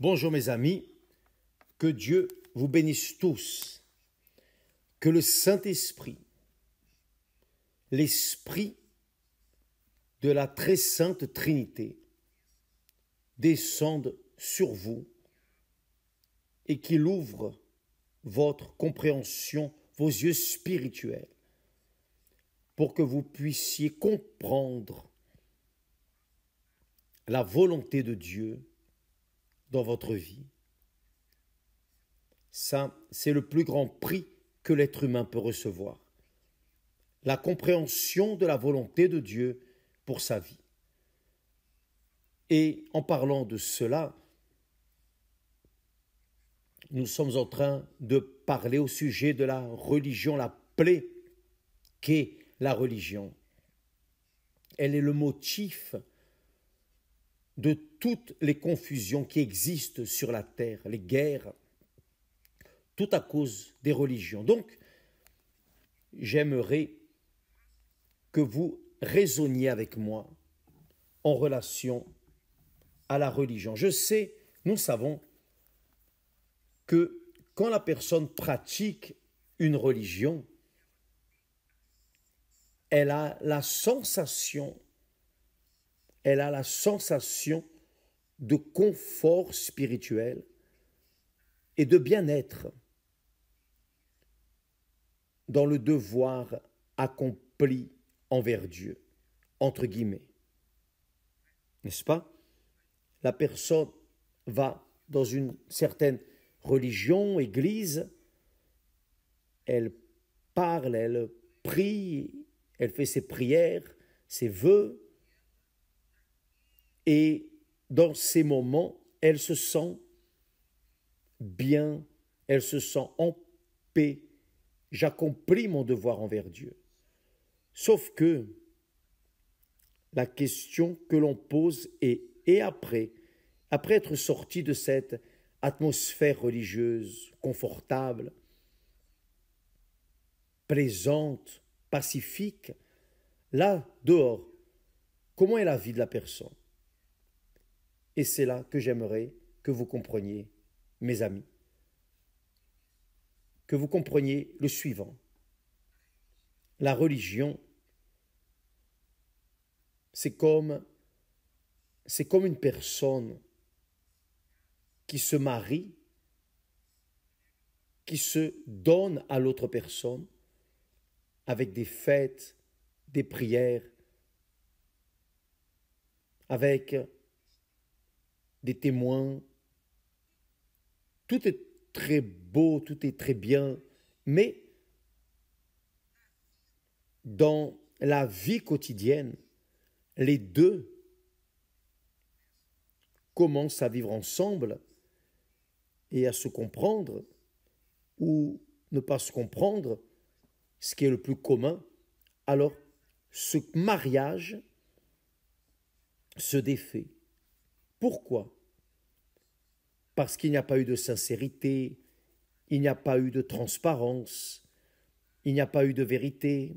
Bonjour mes amis, que Dieu vous bénisse tous, que le Saint-Esprit, l'Esprit de la très sainte Trinité descende sur vous et qu'il ouvre votre compréhension, vos yeux spirituels, pour que vous puissiez comprendre la volonté de Dieu dans votre vie. Ça, c'est le plus grand prix que l'être humain peut recevoir. La compréhension de la volonté de Dieu pour sa vie. Et en parlant de cela, nous sommes en train de parler au sujet de la religion, la plaie qu'est la religion. Elle est le motif de toutes les confusions qui existent sur la terre, les guerres, tout à cause des religions. Donc, j'aimerais que vous raisonniez avec moi en relation à la religion. Je sais, nous savons que quand la personne pratique une religion, elle a la sensation de confort spirituel et de bien-être dans le devoir accompli envers Dieu, entre guillemets. N'est-ce pas? La personne va dans une certaine religion, église, elle parle, elle prie, elle fait ses prières, ses vœux, et dans ces moments, elle se sent bien, elle se sent en paix. J'accomplis mon devoir envers Dieu. Sauf que la question que l'on pose est, et après être sorti de cette atmosphère religieuse confortable, plaisante, pacifique, là, dehors, comment est la vie de la personne? Et c'est là que j'aimerais que vous compreniez, mes amis, que vous compreniez le suivant. La religion, c'est comme une personne qui se marie, qui se donne à l'autre personne avec des fêtes, des prières, avec des témoins. Tout est très beau, tout est très bien, mais dans la vie quotidienne, les deux commencent à vivre ensemble et à se comprendre ou ne pas se comprendre, ce qui est le plus commun. Alors, ce mariage se défait. Pourquoi? Parce qu'il n'y a pas eu de sincérité, il n'y a pas eu de transparence, il n'y a pas eu de vérité.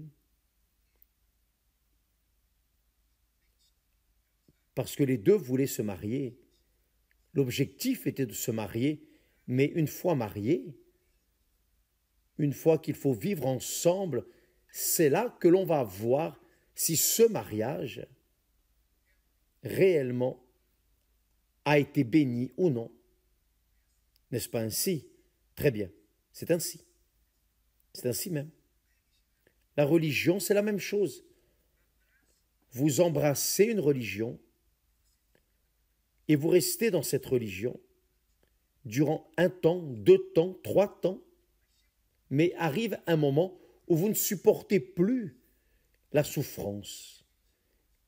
Parce que les deux voulaient se marier. L'objectif était de se marier, mais une fois mariés, une fois qu'il faut vivre ensemble, c'est là que l'on va voir si ce mariage réellement a été béni ou non. N'est-ce pas ainsi? Très bien, c'est ainsi. C'est ainsi même. La religion, c'est la même chose. Vous embrassez une religion et vous restez dans cette religion durant 1 temps, 2 temps, 3 temps, mais arrive un moment où vous ne supportez plus la souffrance.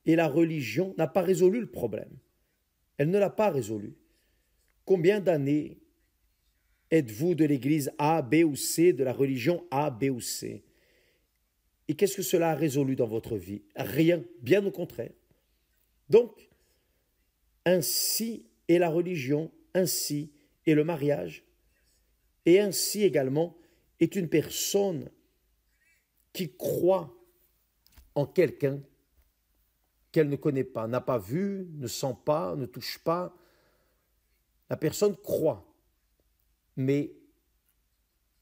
Et la religion n'a pas résolu le problème. Elle ne l'a pas résolu. Combien d'années êtes-vous de l'église A, B ou C, de la religion A, B ou C? Et qu'est-ce que cela a résolu dans votre vie? Rien, bien au contraire. Donc, ainsi est la religion, ainsi est le mariage, et ainsi également est une personne qui croit en quelqu'un qu'elle ne connaît pas, n'a pas vu, ne sent pas, ne touche pas. La personne croit, mais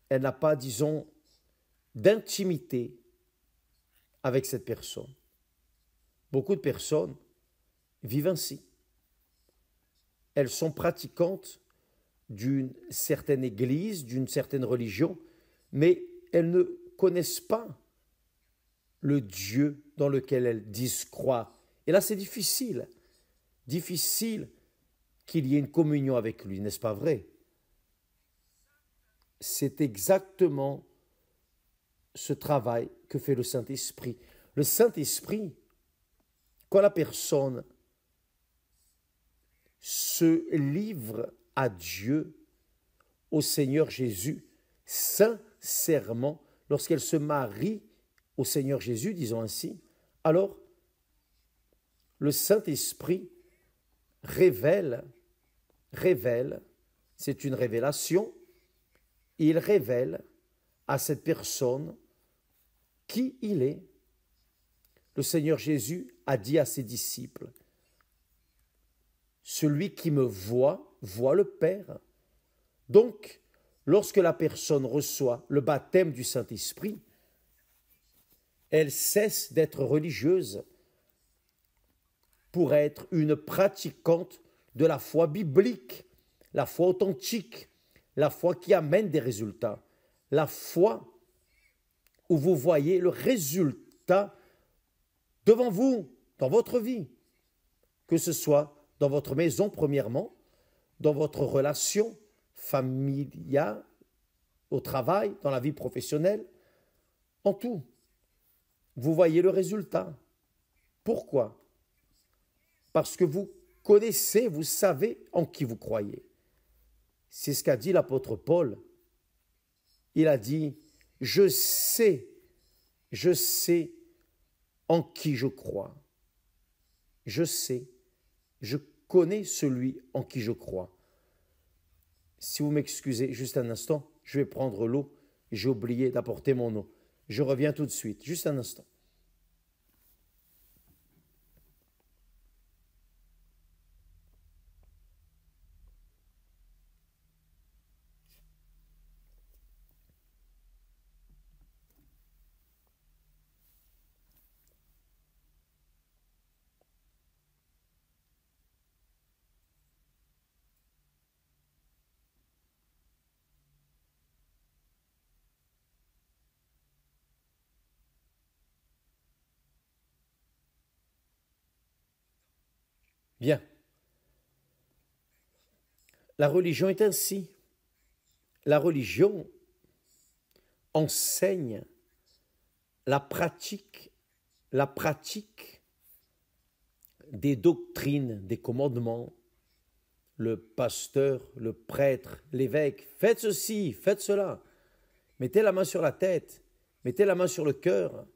elle n'a pas, disons, d'intimité avec cette personne. Beaucoup de personnes vivent ainsi. Elles sont pratiquantes d'une certaine église, d'une certaine religion, mais elles ne connaissent pas le Dieu dans lequel elles disent croire. Et là, c'est difficile qu'il y ait une communion avec lui, n'est-ce pas vrai? C'est exactement ce travail que fait le Saint-Esprit. Le Saint-Esprit, quand la personne se livre à Dieu, au Seigneur Jésus, sincèrement, lorsqu'elle se marie au Seigneur Jésus, disons ainsi, alors le Saint-Esprit révèle, c'est une révélation, il révèle à cette personne qui il est. Le Seigneur Jésus a dit à ses disciples, celui qui me voit, voit le Père. Donc, lorsque la personne reçoit le baptême du Saint-Esprit, elle cesse d'être religieuse pour être une pratiquante de la foi biblique, la foi authentique, la foi qui amène des résultats, la foi où vous voyez le résultat devant vous, dans votre vie, que ce soit dans votre maison premièrement, dans votre relation familiale, au travail, dans la vie professionnelle, en tout. Vous voyez le résultat. Pourquoi? Parce que vous connaissez, vous savez en qui vous croyez. C'est ce qu'a dit l'apôtre Paul. Il a dit, je sais en qui je crois. Je sais, je connais celui en qui je crois. Si vous m'excusez juste un instant, je vais prendre l'eau. J'ai oublié d'apporter mon eau. Je reviens tout de suite, juste un instant. Bien. La religion est ainsi. La religion enseigne la pratique des doctrines, des commandements. Le pasteur, le prêtre, l'évêque, faites ceci, faites cela. Mettez la main sur la tête, mettez la main sur le cœur,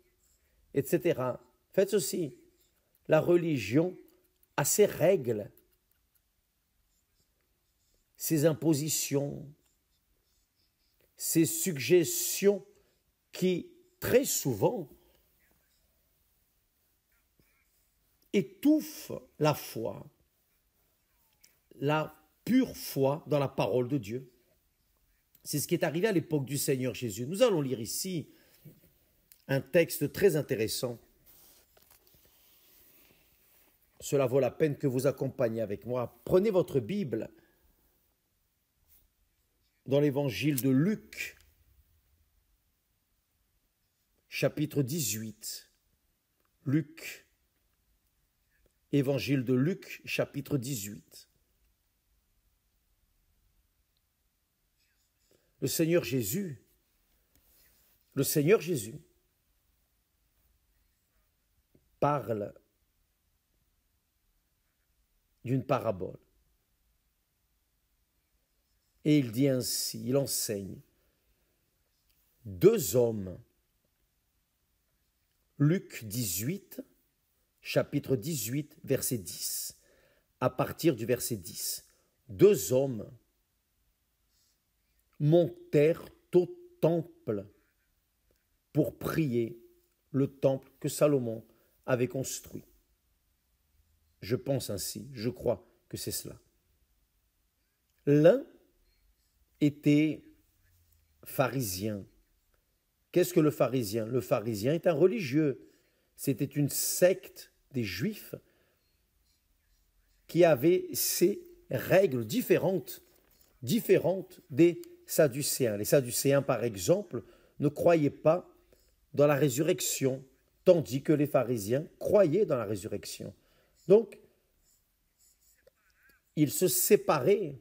etc. Faites ceci. La religion a ses règles, ses impositions, ses suggestions qui, très souvent, étouffent la foi, la pure foi dans la parole de Dieu. C'est ce qui est arrivé à l'époque du Seigneur Jésus. Nous allons lire ici un texte très intéressant. Cela vaut la peine que vous accompagniez avec moi. Prenez votre Bible dans l'évangile de Luc, chapitre 18. Luc, évangile de Luc, chapitre 18. Le Seigneur Jésus parle d'une parabole. Et il dit ainsi, il enseigne, deux hommes, Luc 18, chapitre 18, verset 10, à partir du verset 10, deux hommes montèrent au temple pour prier, le temple que Salomon avait construit. Je pense ainsi, je crois que c'est cela. L'un était pharisien. Qu'est-ce que le pharisien? Le pharisien est un religieux. C'était une secte des Juifs qui avait ses règles différentes des Sadducéens. Les Sadducéens, par exemple, ne croyaient pas dans la résurrection, tandis que les pharisiens croyaient dans la résurrection. Donc, ils se séparaient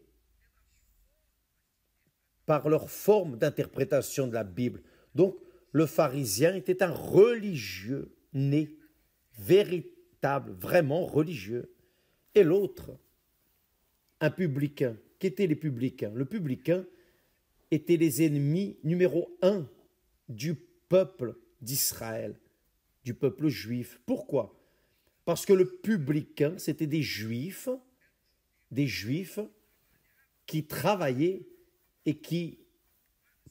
par leur forme d'interprétation de la Bible. Donc, le pharisien était un religieux né, véritable, vraiment religieux. Et l'autre, un publicain. Qu'étaient les publicains? Le publicain était les ennemis numéro un du peuple d'Israël, du peuple juif. Pourquoi? Parce que le publicain, c'était des juifs qui travaillaient et qui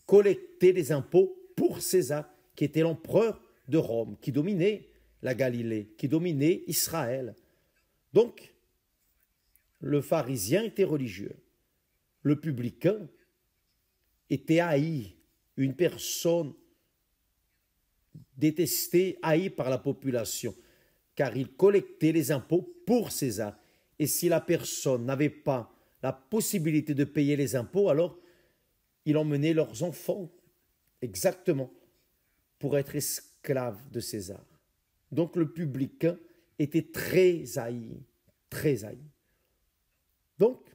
collectaient des impôts pour César, qui était l'empereur de Rome, qui dominait la Galilée, qui dominait Israël. Donc, le pharisien était religieux. Le publicain était haï, une personne détestée, haïe par la population, car il collectait les impôts pour César. Et si la personne n'avait pas la possibilité de payer les impôts, alors il emmenait leurs enfants, exactement, pour être esclaves de César. Donc le publicain était très haï, très haï. Donc,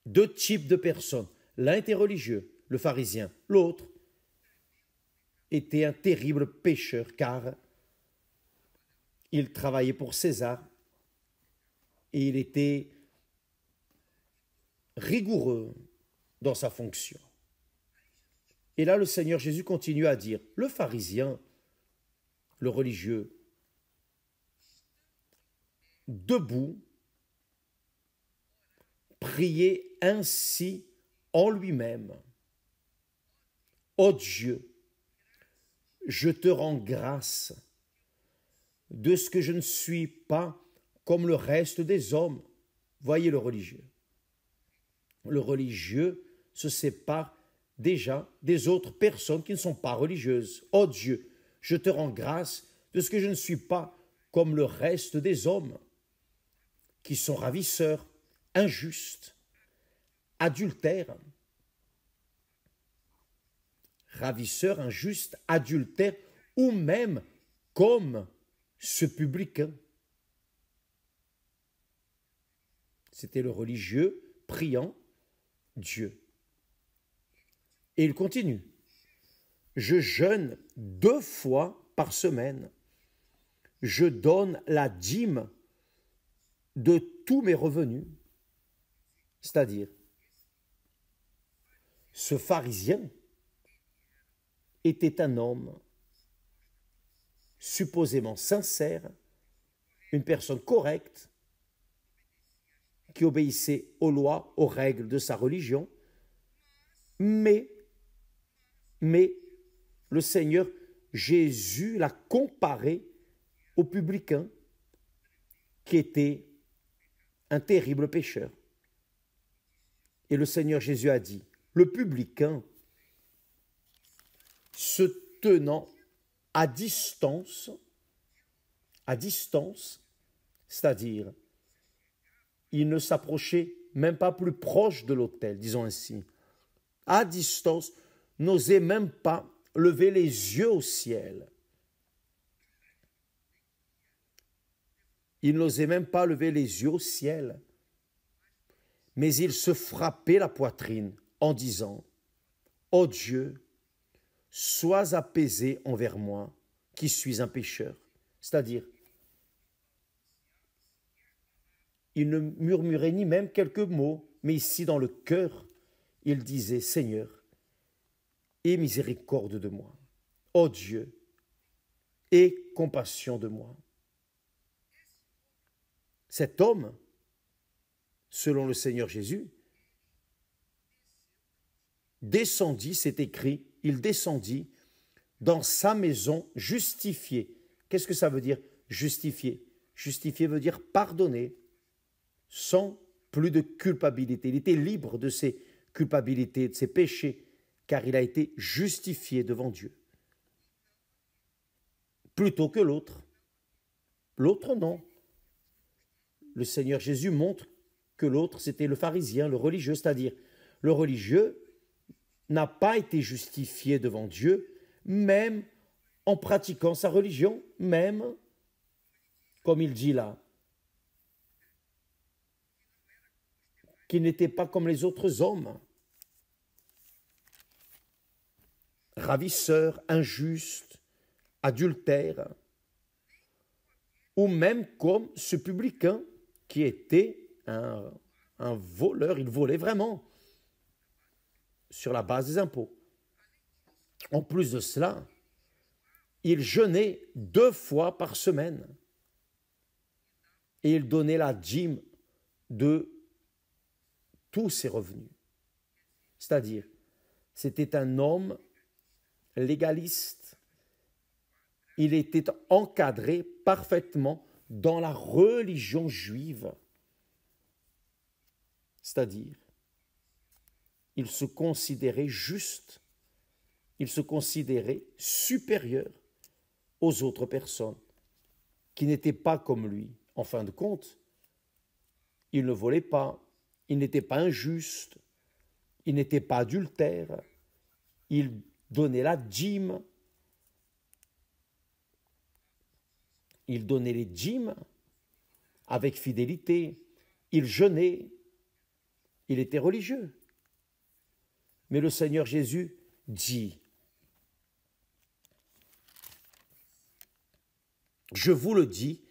deux types de personnes. L'un était religieux, le pharisien. L'autre était un terrible pécheur, car il travaillait pour César et il était rigoureux dans sa fonction. Et là, le Seigneur Jésus continue à dire, le pharisien, le religieux, debout, priait ainsi en lui-même. Ô Dieu, je te rends grâce de ce que je ne suis pas comme le reste des hommes. Voyez le religieux. Le religieux se sépare déjà des autres personnes qui ne sont pas religieuses. Ô Dieu, je te rends grâce de ce que je ne suis pas comme le reste des hommes qui sont ravisseurs, injustes, adultères. Ravisseurs, injustes, adultères, ou même comme ce publicain. C'était le religieux priant Dieu. Et il continue. Je jeûne 2 fois par semaine. Je donne la dîme de tous mes revenus. C'est-à-dire, ce pharisien était un homme supposément sincère, une personne correcte, qui obéissait aux lois, aux règles de sa religion, mais le Seigneur Jésus l'a comparé au publicain qui était un terrible pécheur. Et le Seigneur Jésus a dit, le publicain se tenant à distance, c'est-à-dire il ne s'approchait même pas plus proche de l'autel, disons ainsi, à distance, n'osait même pas lever les yeux au ciel. Il n'osait même pas lever les yeux au ciel, mais il se frappait la poitrine en disant, « Ô Dieu, sois apaisé envers moi, qui suis un pécheur. » C'est-à-dire, il ne murmurait ni même quelques mots, mais ici dans le cœur, il disait, « Seigneur, aie miséricorde de moi. Ô Dieu, aie compassion de moi. » Cet homme, selon le Seigneur Jésus, descendit, c'est écrit, il descendit dans sa maison justifié. Qu'est-ce que ça veut dire, justifié? Justifié veut dire pardonné, sans plus de culpabilité. Il était libre de ses culpabilités, de ses péchés, car il a été justifié devant Dieu. Plutôt que l'autre. L'autre, non. Le Seigneur Jésus montre que l'autre, c'était le pharisien, le religieux, c'est-à-dire le religieux n'a pas été justifié devant Dieu, même en pratiquant sa religion, même, comme il dit là, qu'il n'était pas comme les autres hommes, ravisseur, injuste, adultère, ou même comme ce publicain qui était un voleur, il volait vraiment sur la base des impôts. En plus de cela, il jeûnait 2 fois par semaine et il donnait la dîme de tous ses revenus. C'est-à-dire, c'était un homme légaliste. Il était encadré parfaitement dans la religion juive. C'est-à-dire, il se considérait juste, il se considérait supérieur aux autres personnes qui n'étaient pas comme lui. En fin de compte, il ne volait pas, il n'était pas injuste, il n'était pas adultère, il donnait la dîme, il donnait les dîmes avec fidélité, il jeûnait, il était religieux. Mais le Seigneur Jésus dit, je vous le dis,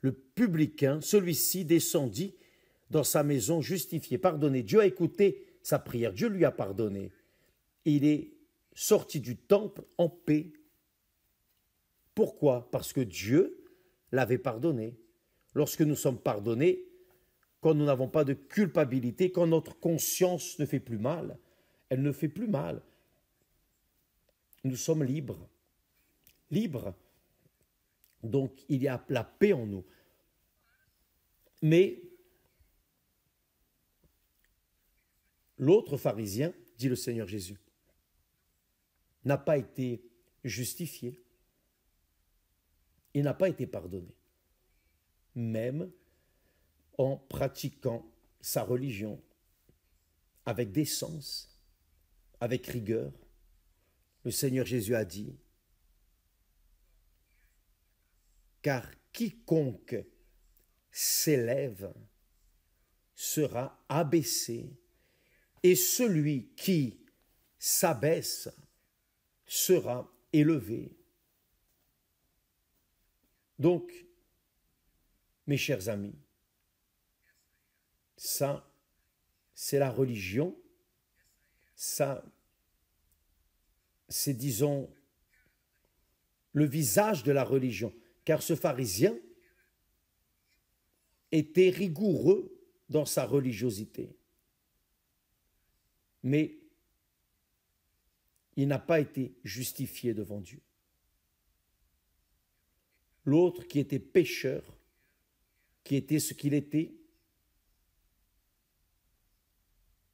le publicain, celui-ci descendit dans sa maison justifié, pardonné. Dieu a écouté sa prière, Dieu lui a pardonné. Il est sorti du temple en paix. Pourquoi? Parce que Dieu l'avait pardonné. Lorsque nous sommes pardonnés, quand nous n'avons pas de culpabilité, quand notre conscience ne fait plus mal, elle ne fait plus mal. Nous sommes libres. Libres. Donc, il y a la paix en nous. Mais l'autre pharisien, dit le Seigneur Jésus, n'a pas été justifié. Il n'a pas été pardonné. Même en pratiquant sa religion avec décence, avec rigueur, le Seigneur Jésus a dit, car quiconque s'élève sera abaissé, et celui qui s'abaisse sera élevé. Donc, mes chers amis, ça, c'est la religion, ça, c'est, disons, le visage de la religion, car ce pharisien était rigoureux dans sa religiosité. Mais il n'a pas été justifié devant Dieu. L'autre qui était pécheur, qui était ce qu'il était,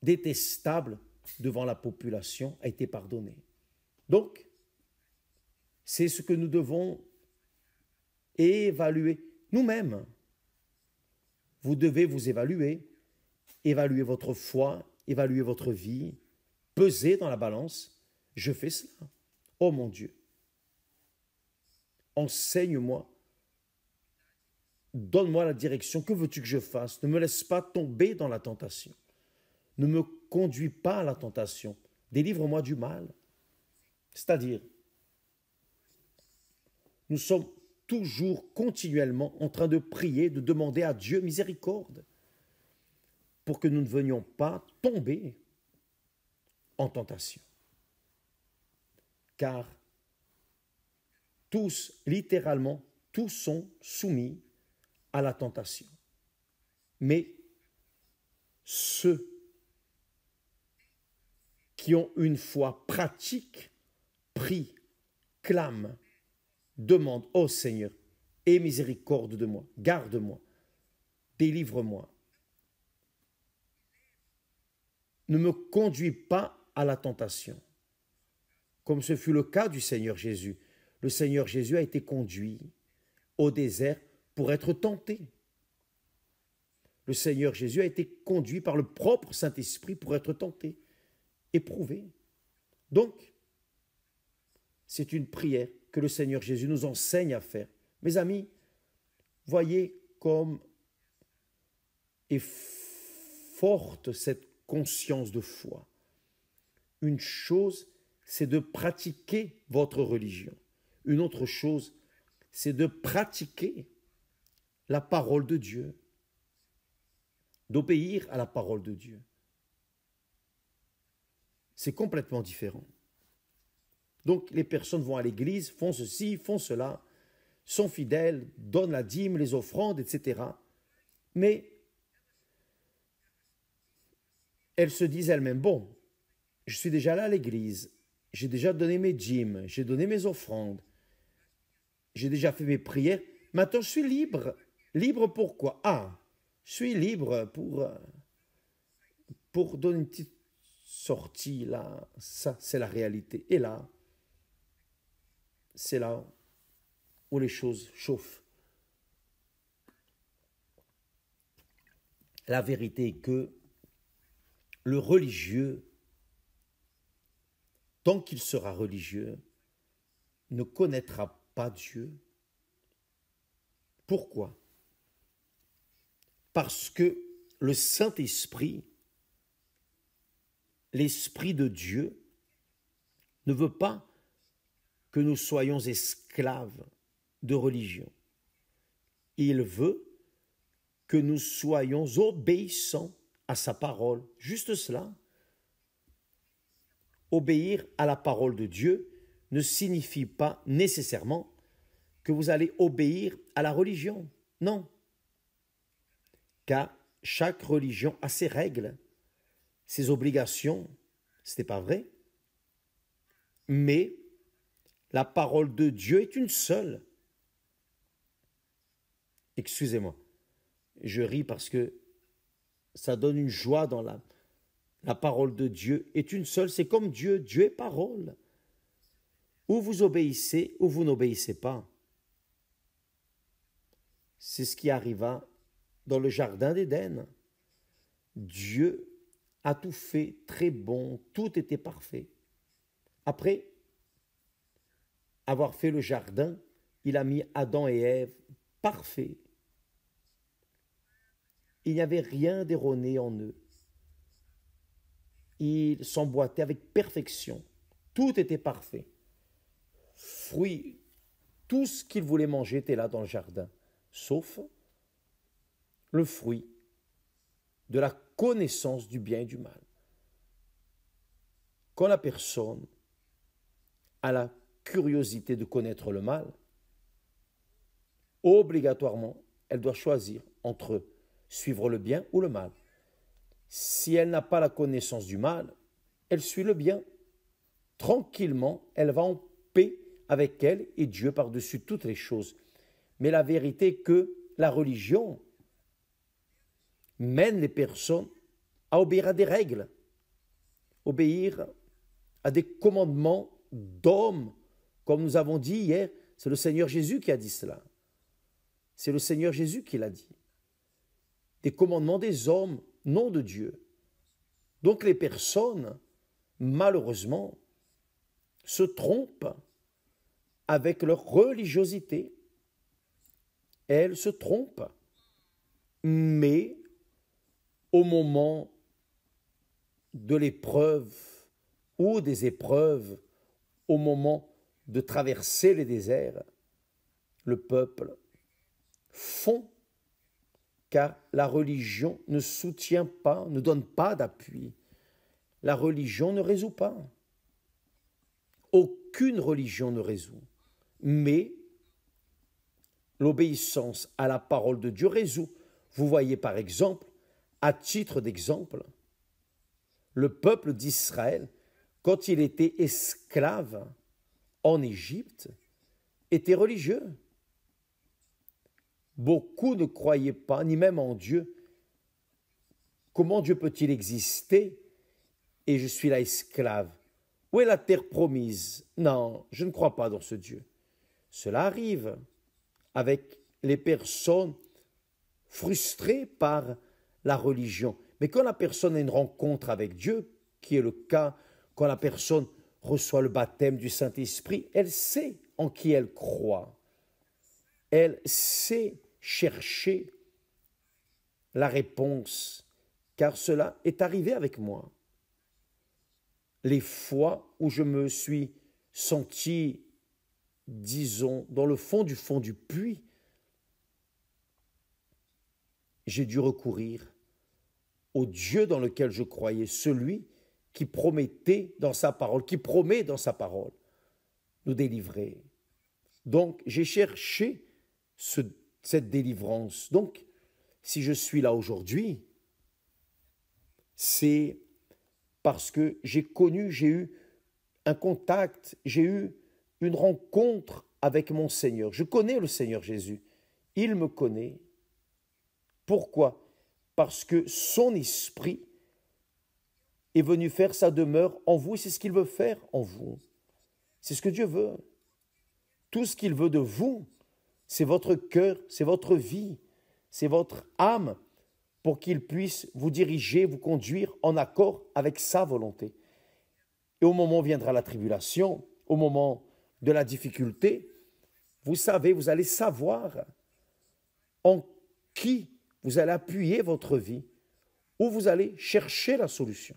détestable devant la population, a été pardonné. Donc, c'est ce que nous devons évaluer nous-mêmes. Vous devez vous évaluer, évaluer votre foi, évaluer votre vie, peser dans la balance. Je fais cela. Oh mon Dieu, enseigne-moi, donne-moi la direction, que veux-tu que je fasse? Ne me laisse pas tomber dans la tentation. Ne me conduis pas à la tentation. Délivre-moi du mal. C'est-à-dire, nous sommes toujours continuellement en train de prier, de demander à Dieu miséricorde pour que nous ne venions pas tomber en tentation. Car tous, littéralement, tous sont soumis à la tentation. Mais ceux qui ont une foi pratique, prient, clament, demandent, ô Seigneur, aie miséricorde de moi, garde-moi, délivre-moi. ne me conduit pas à la tentation, comme ce fut le cas du Seigneur Jésus. Le Seigneur Jésus a été conduit au désert pour être tenté. Le Seigneur Jésus a été conduit par le propre Saint-Esprit pour être tenté, éprouvé. Donc, c'est une prière que le Seigneur Jésus nous enseigne à faire. Mes amis, voyez comme est forte cette conscience de foi. Une chose, c'est de pratiquer votre religion. Une autre chose, c'est de pratiquer la parole de Dieu, d'obéir à la parole de Dieu. C'est complètement différent. Donc les personnes vont à l'église, font ceci, font cela, sont fidèles, donnent la dîme, les offrandes, etc. Mais elles se disent elles-mêmes, bon, je suis déjà là à l'église, j'ai déjà donné mes dîmes, j'ai donné mes offrandes, j'ai déjà fait mes prières, maintenant je suis libre. Libre pourquoi? Ah, je suis libre pour donner une petite sortie, là, ça c'est la réalité. Et là, c'est là où les choses chauffent. La vérité est que le religieux, tant qu'il sera religieux, ne connaîtra pas Dieu. Pourquoi? Parce que le Saint-Esprit, l'Esprit de Dieu, ne veut pas que nous soyons esclaves de religion. Il veut que nous soyons obéissants à sa parole. Juste cela. Obéir à la parole de Dieu ne signifie pas nécessairement que vous allez obéir à la religion. Non. Car chaque religion a ses règles, ses obligations. Ce n'est pas vrai. Mais la parole de Dieu est une seule. Excusez-moi, je ris parce que ça donne une joie dans l'âme. La parole de Dieu est une seule, c'est comme Dieu, Dieu est parole. Ou vous obéissez ou vous n'obéissez pas. C'est ce qui arriva dans le jardin d'Éden. Dieu a tout fait très bon, tout était parfait. Après avoir fait le jardin, il a mis Adam et Ève parfaits. Il n'y avait rien d'erroné en eux. Ils s'emboîtaient avec perfection. Tout était parfait. Fruits, tout ce qu'ils voulaient manger était là dans le jardin, sauf le fruit de la connaissance du bien et du mal. Quand la personne a la curiosité de connaître le mal, obligatoirement, elle doit choisir entre suivre le bien ou le mal. Si elle n'a pas la connaissance du mal, elle suit le bien. Tranquillement, elle va en paix avec elle et Dieu par-dessus toutes les choses. Mais la vérité est que la religion mène les personnes à obéir à des règles, obéir à des commandements d'hommes. Comme nous avons dit hier, c'est le Seigneur Jésus qui a dit cela. C'est le Seigneur Jésus qui l'a dit. Des commandements des hommes, non de Dieu. Donc les personnes, malheureusement, se trompent avec leur religiosité. Elles se trompent. Mais au moment de l'épreuve ou des épreuves, au moment de traverser les déserts, le peuple fond, car la religion ne soutient pas, ne donne pas d'appui. La religion ne résout pas. Aucune religion ne résout. Mais l'obéissance à la parole de Dieu résout. Vous voyez par exemple, à titre d'exemple, le peuple d'Israël, quand il était esclave en Égypte, était religieux. Beaucoup ne croyaient pas, ni même en Dieu. Comment Dieu peut-il exister et je suis là esclave. Où est la terre promise? Non, je ne crois pas dans ce Dieu. Cela arrive avec les personnes frustrées par la religion. Mais quand la personne a une rencontre avec Dieu, qui est le cas quand la personne reçoit le baptême du Saint-Esprit, elle sait en qui elle croit. Elle sait chercher la réponse, car cela est arrivé avec moi. Les fois où je me suis senti, disons, dans le fond du puits, j'ai dû recourir au Dieu dans lequel je croyais, celui qui promettait dans sa parole, qui promet dans sa parole, nous délivrer. Donc, j'ai cherché cette délivrance. Donc, si je suis là aujourd'hui, c'est parce que j'ai eu un contact, j'ai eu une rencontre avec mon Seigneur. Je connais le Seigneur Jésus. Il me connaît. Pourquoi? Parce que son esprit est venu faire sa demeure en vous et c'est ce qu'il veut faire en vous. C'est ce que Dieu veut. Tout ce qu'il veut de vous, c'est votre cœur, c'est votre vie, c'est votre âme pour qu'il puisse vous diriger, vous conduire en accord avec sa volonté. Et au moment où viendra la tribulation, au moment de la difficulté, vous savez, vous allez savoir en qui vous allez appuyer votre vie, où vous allez chercher la solution.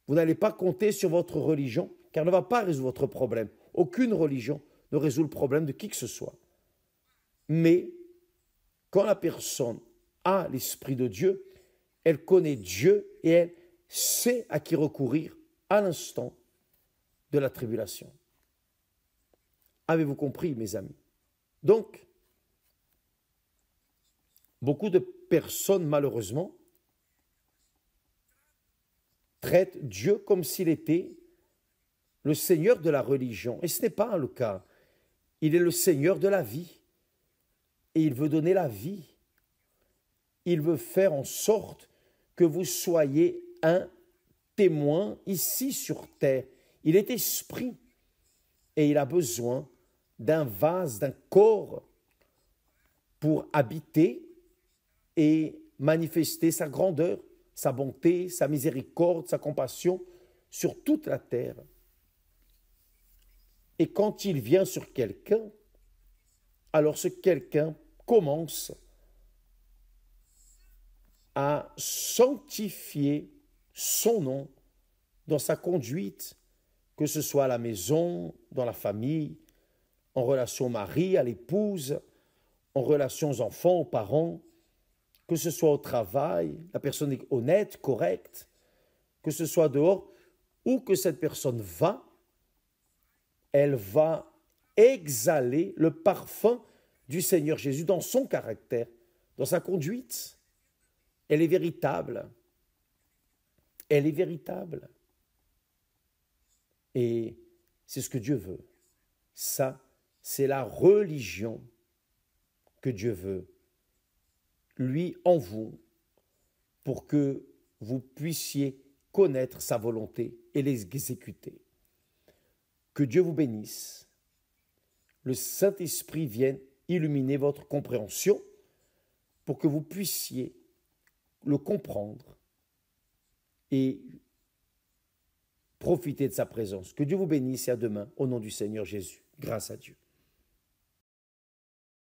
Vous n'allez pas compter sur votre religion, car elle ne va pas résoudre votre problème. Aucune religion ne résout le problème de qui que ce soit. Mais quand la personne a l'Esprit de Dieu, elle connaît Dieu et elle sait à qui recourir à l'instant de la tribulation. Avez-vous compris, mes amis? Donc, beaucoup de personnes, malheureusement, traitent Dieu comme s'il était le Seigneur de la religion. Et ce n'est pas le cas. Il est le Seigneur de la vie. Et il veut donner la vie. Il veut faire en sorte que vous soyez un témoin ici sur terre. Il est esprit et il a besoin d'un vase, d'un corps pour habiter et manifester sa grandeur, sa bonté, sa miséricorde, sa compassion sur toute la terre. Et quand il vient sur quelqu'un, alors ce quelqu'un commence à sanctifier son nom dans sa conduite, que ce soit à la maison, dans la famille, en relation au mari, à l'épouse, en relation aux enfants, aux parents, que ce soit au travail, la personne est honnête, correcte, que ce soit dehors, où que cette personne va, elle va exhaler le parfum du Seigneur Jésus dans son caractère, dans sa conduite. Elle est véritable. Elle est véritable. Et c'est ce que Dieu veut. Ça, c'est la religion que Dieu veut. Lui en vous, pour que vous puissiez connaître sa volonté et l'exécuter. Que Dieu vous bénisse. Le Saint-Esprit vienne illuminer votre compréhension pour que vous puissiez le comprendre et profiter de sa présence. Que Dieu vous bénisse et à demain, au nom du Seigneur Jésus. Grâce à Dieu.